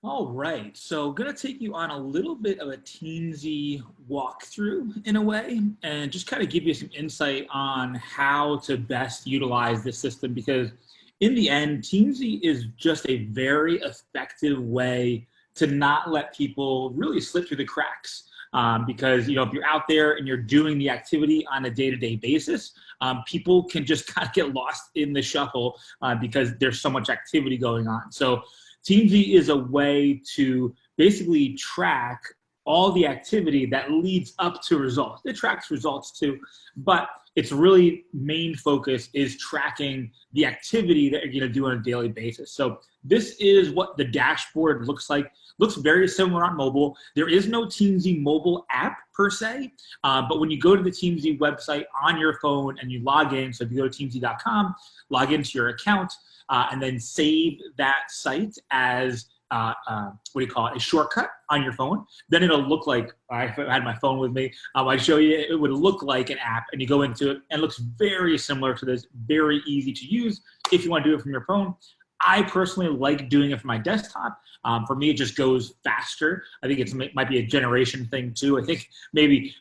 All right, so gonna take you on a little bit of a Teamzy walkthrough in a way, and just kind of give you some insight on how to best utilize this system. Because in the end, Teamzy is just a very effective way to not let people really slip through the cracks. Because if you're out there and you're doing the activity on a day-to-day basis, people can just kind of get lost in the shuffle because there's so much activity going on. So Teamzy is a way to basically track all the activity that leads up to results. It tracks results too, but its really main focus is tracking the activity that you're going to do on a daily basis. So this is what the dashboard looks like. Looks very similar on mobile. There is no Teamzy mobile app per se, but when you go to the Teamzy website on your phone and you log in, so if you go to teamzy.com, log into your account, and then save that site as a shortcut on your phone. Then it'll look like, I had my phone with me, I'd show you, it would look like an app, and you go into it and it looks very similar to this, very easy to use if you want to do it from your phone. I personally like doing it from my desktop. For me, it just goes faster. I think it might be a generation thing too. I think maybe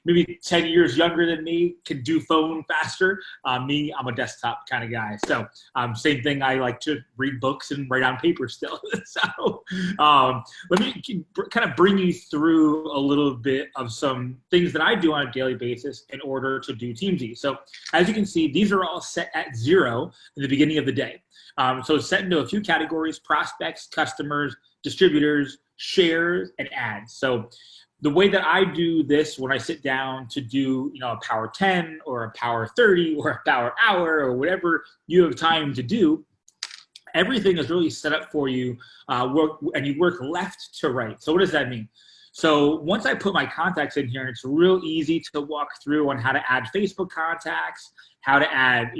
10 years younger than me can do phone faster. Me, I'm a desktop kind of guy. So same thing. I like to read books and write on paper still. So let me kind of bring you through a little bit of some things that I do on a daily basis in order to do Teamzy. So as you can see, these are all set at 0 in the beginning of the day. So it's set into a few categories: prospects, customers, distributors, shares, and ads. So the way that I do this when I sit down to do, a power 10 or a power 30 or a power hour or whatever you have time to do, everything is really set up for you, and you work left to right. So what does that mean? So once I put my contacts in here, it's real easy to walk through on how to add Facebook contacts, how to add,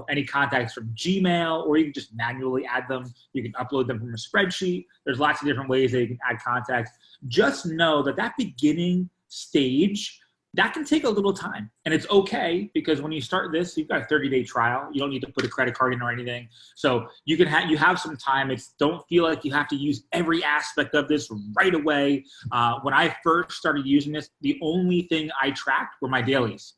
any contacts from Gmail, or you can just manually add them. You can upload them from a spreadsheet. There's lots of different ways that you can add contacts. Just know that beginning stage, that can take a little time, and it's okay, because when you start this, you've got a 30-day trial. You don't need to put a credit card in or anything. So you have some time. Don't feel like you have to use every aspect of this right away. When I first started using this, the only thing I tracked were my dailies.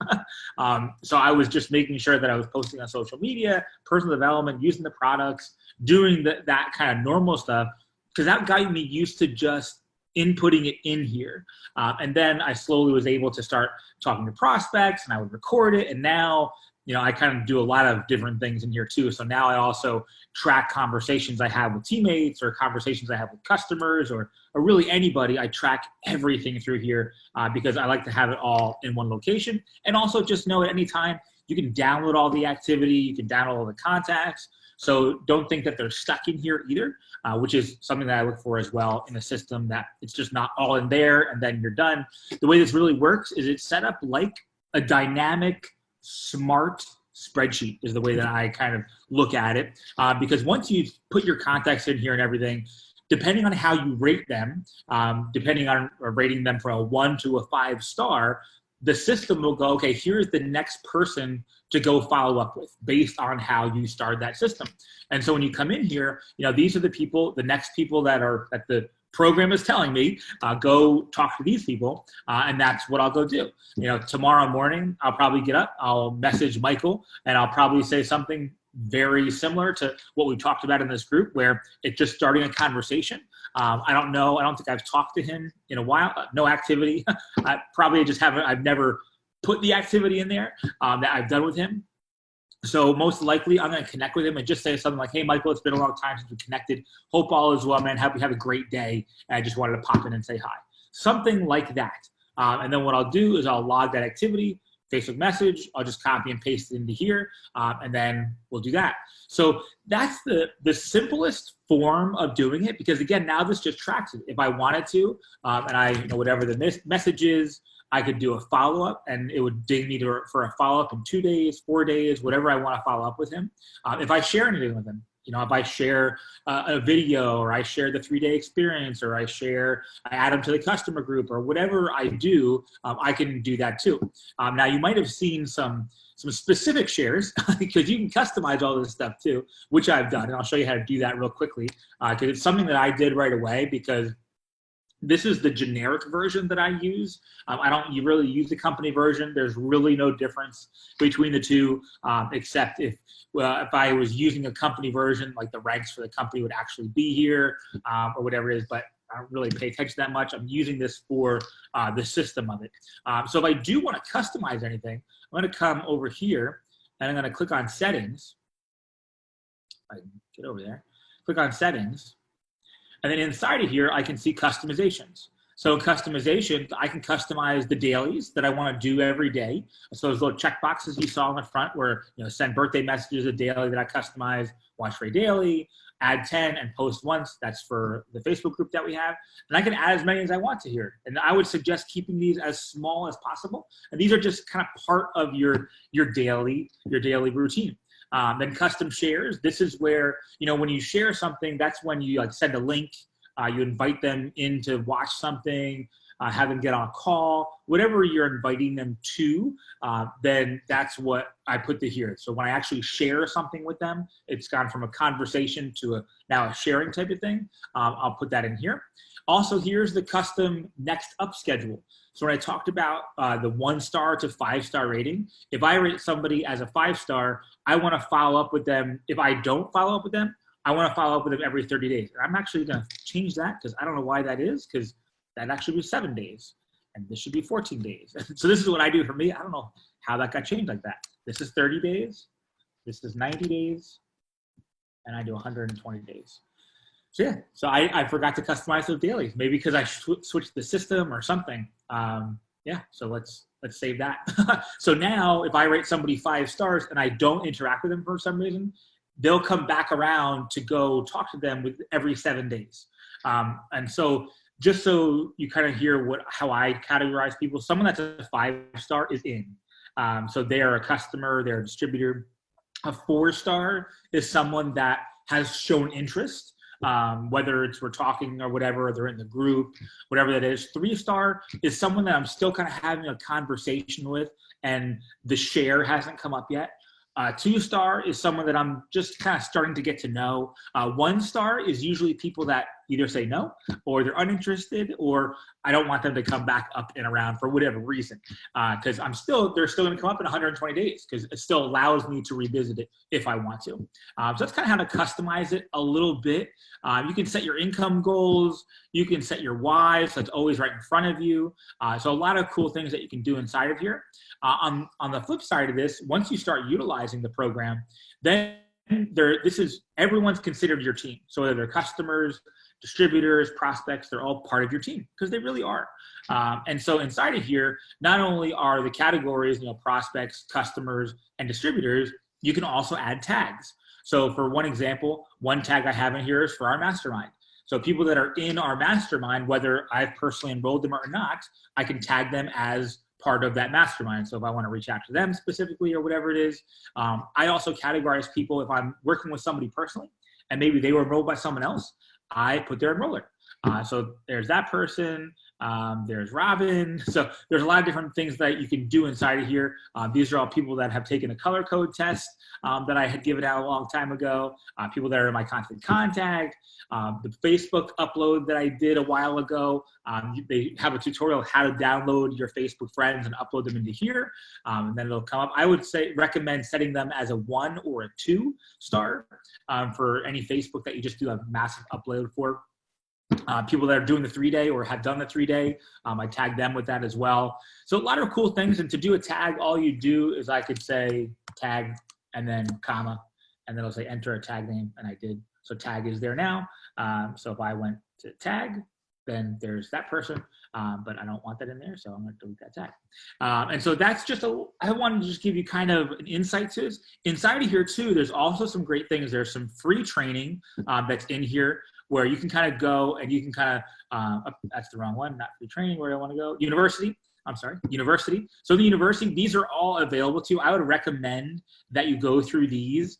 So I was just making sure that I was posting on social media, personal development, using the products, doing that kind of normal stuff, because that got me used to just inputting it in here. And then I slowly was able to start talking to prospects, and I would record it. And now, I kind of do a lot of different things in here too. So now I also track conversations I have with teammates, or conversations I have with customers, or really anybody. I track everything through here because I like to have it all in one location. And also just know at any time you can download all the activity, you can download all the contacts. So don't think that they're stuck in here either, which is something that I look for as well in a system, that it's just not all in there and then you're done. The way this really works is it's set up like a dynamic, smart spreadsheet is the way that I kind of look at it. Because once you put your contacts in here and everything, depending on how you rate them, depending on rating them from a 1 to a 5 star, the system will go, okay, here's the next person to go follow up with based on how you started that system. And so when you come in here, these are the next people that the program is telling me, go talk to these people, and that's what I'll go do. Tomorrow morning, I'll probably get up, I'll message Michael, and I'll probably say something very similar to what we talked about in this group, where it's just starting a conversation. I don't think I've talked to him in a while. No activity. I've never put the activity in there that I've done with him. So most likely I'm going to connect with him and just say something like, hey, Michael, it's been a long time since we connected. Hope all is well, man. Have a great day. And I just wanted to pop in and say hi. Something like that. And then what I'll do is I'll log that activity, Facebook message. I'll just copy and paste it into here, and then we'll do that. So that's the simplest form of doing it, because again, now this just tracks it. If I wanted to, and whatever the message is, I could do a follow-up, and it would ding me for a follow-up in 2 days, 4 days, whatever I want to follow up with him. If I share anything with him, You know, if I share a video, or I share the 3-day experience, or I add them to the customer group, or whatever I do, I can do that too. Now you might have seen some specific shares because you can customize all this stuff too, which I've done. And I'll show you how to do that real quickly because it's something that I did right away, because this is the generic version that I use. I don't really use the company version. There's really no difference between the two, except if I was using a company version, like the ranks for the company would actually be here or whatever it is, but I don't really pay attention that much. I'm using this for the system of it. So if I do want to customize anything, I'm going to come over here and I'm going to click on settings. I can get over there, click on settings. And then inside of here, I can see customizations. So customization, I can customize the dailies that I want to do every day. So those little check boxes you saw in the front where, you know, send birthday messages a daily that I customize, watch for a daily, add 10 and post once. That's for the Facebook group that we have. And I can add as many as I want to here. And I would suggest keeping these as small as possible. And these are just kind of part of your daily routine. Then custom shares. This is where, you know, when you share something, that's when you like send a link, you invite them in to watch something, have them get on a call, whatever you're inviting them to, then that's what I put to here. So when I actually share something with them, it's gone from a conversation to now a sharing type of thing. I'll put that in here. Also, here's the custom next up schedule. So when I talked about the 1-star to 5-star rating, if I rate somebody as a 5-star, I want to follow up with them. If I don't follow up with them, I want to follow up with them every 30 days. And I'm actually going to change that because I don't know why that is, because that actually be 7 days. And this should be 14 days. So this is what I do for me. I don't know how that got changed like that. This is 30 days. This is 90 days. And I do 120 days. So yeah, so I forgot to customize those dailies, maybe because I switched the system or something. Yeah, so let's save that. So now if I rate somebody 5 stars and I don't interact with them for some reason, they'll come back around to go talk to them with every 7 days. And so just so you kind of hear how I categorize people, someone that's a 5-star is in. So they are a customer, they're a distributor. A 4-star is someone that has shown interest. Whether it's we're talking or whatever, they're in the group, whatever that is. 3-star is someone that I'm still kind of having a conversation with and the share hasn't come up yet. 2-star is someone that I'm just kind of starting to get to know. 1-star is usually people that either say no, or they're uninterested, or I don't want them to come back up and around for whatever reason. Because they're still going to come up in 120 days because it still allows me to revisit it if I want to. So that's kind of how to customize it a little bit. You can set your income goals. You can set your why, so it's always right in front of you. So a lot of cool things that you can do inside of here. On the flip side of this, once you start utilizing the program, then everyone's considered your team. So whether they're customers, distributors, prospects, they're all part of your team because they really are. And so inside of here, not only are the categories, prospects, customers, and distributors, you can also add tags. So for one example, one tag I have in here is for our mastermind. So people that are in our mastermind, whether I've personally enrolled them or not, I can tag them as part of that mastermind. So if I want to reach out to them specifically or whatever it is, I also categorize people. If I'm working with somebody personally and maybe they were enrolled by someone else, I put their enroller. So there's that person, there's Robin. So there's a lot of different things that you can do inside of here. These are all people that have taken a color code test that I had given out a long time ago, people that are in my constant contact, the Facebook upload that I did a while ago. They have a tutorial how to download your Facebook friends and upload them into here, and then it'll come up. I would recommend setting them as a 1 or a 2-star for any Facebook that you just do a massive upload for. People that are doing the 3-day or have done the 3-day, I tag them with that as well. So a lot of cool things. And to do a tag, all you do is I could say tag and then comma, and then I'll say enter a tag name, and I did. So tag is there now. So if I went to tag, then there's that person, but I don't want that in there, so I'm going to delete that tag. And so that's just I wanted to just give you kind of an insight to this. Inside of here too, there's also some great things. There's some free training that's in here where you can kind of go and you can kind of, that's the wrong one, not free training, where I want to go, university. University. So the university, these are all available to you. I would recommend that you go through these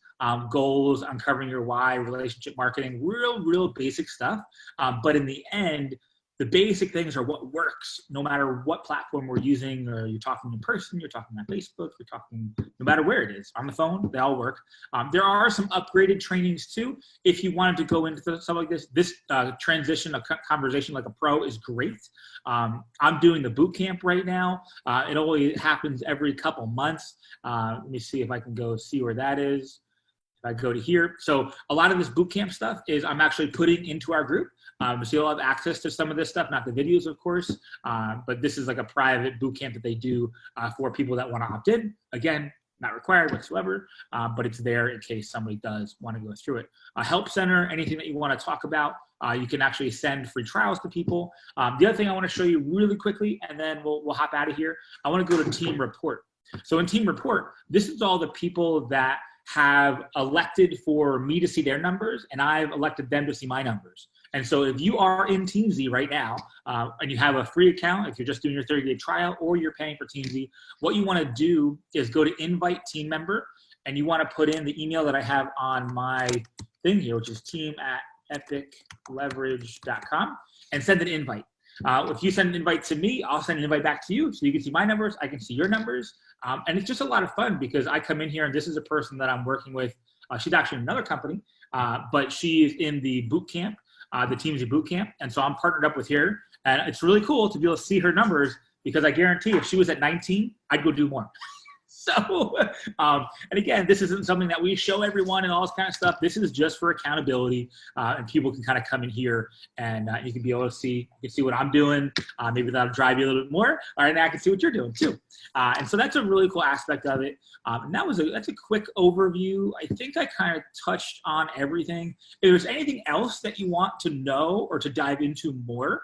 goals, uncovering your why, relationship marketing, real basic stuff. But in the end, the basic things are what works, no matter what platform we're using, or you're talking in person, you're talking on Facebook, you're talking, no matter where it is, on the phone, they all work. There are some upgraded trainings too. If you wanted to go into something like this transition, a conversation like a pro is great. I'm doing the boot camp right now. It only happens every couple months. Let me see if I can go see where that is. If I go to here. So a lot of this boot camp stuff is I'm actually putting into our group. So you'll have access to some of this stuff, not the videos, of course, but this is like a private boot camp that they do for people that want to opt in. Again, not required whatsoever, but it's there in case somebody does want to go through it. A help center, anything that you want to talk about, you can actually send free trials to people. The other thing I want to show you really quickly, and then we'll hop out of here. I want to go to Team Report. So in Team Report, this is all the people that have elected for me to see their numbers, and I've elected them to see my numbers. And so if you are in Teamzy right now, and you have a free account, if you're just doing your 30-day trial or you're paying for Teamzy, what you want to do is go to invite team member, and you want to put in the email that I have on my thing here, which is team@epicleverage.com, and send an invite. If you send an invite to me, I'll send an invite back to you so you can see my numbers, I can see your numbers. And it's just a lot of fun because I come in here and this is a person that I'm working with. She's actually in another company, but she is in the boot camp, the Teamzy boot camp. And so I'm partnered up with her. And it's really cool to be able to see her numbers because I guarantee if she was at 19, I'd go do more. So, and again, this isn't something that we show everyone and all this kind of stuff. This is just for accountability, and people can kind of come in here and you can be able to see, you can see what I'm doing. Maybe that'll drive you a little bit more, and I can see what you're doing too. And so that's a really cool aspect of it. And that's a quick overview. I think I kind of touched on everything. If there's anything else that you want to know or to dive into more,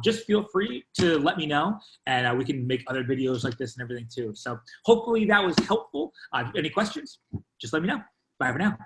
just feel free to let me know, and we can make other videos like this and everything too. So hopefully that was helpful. Any questions, just let me know. Bye for now.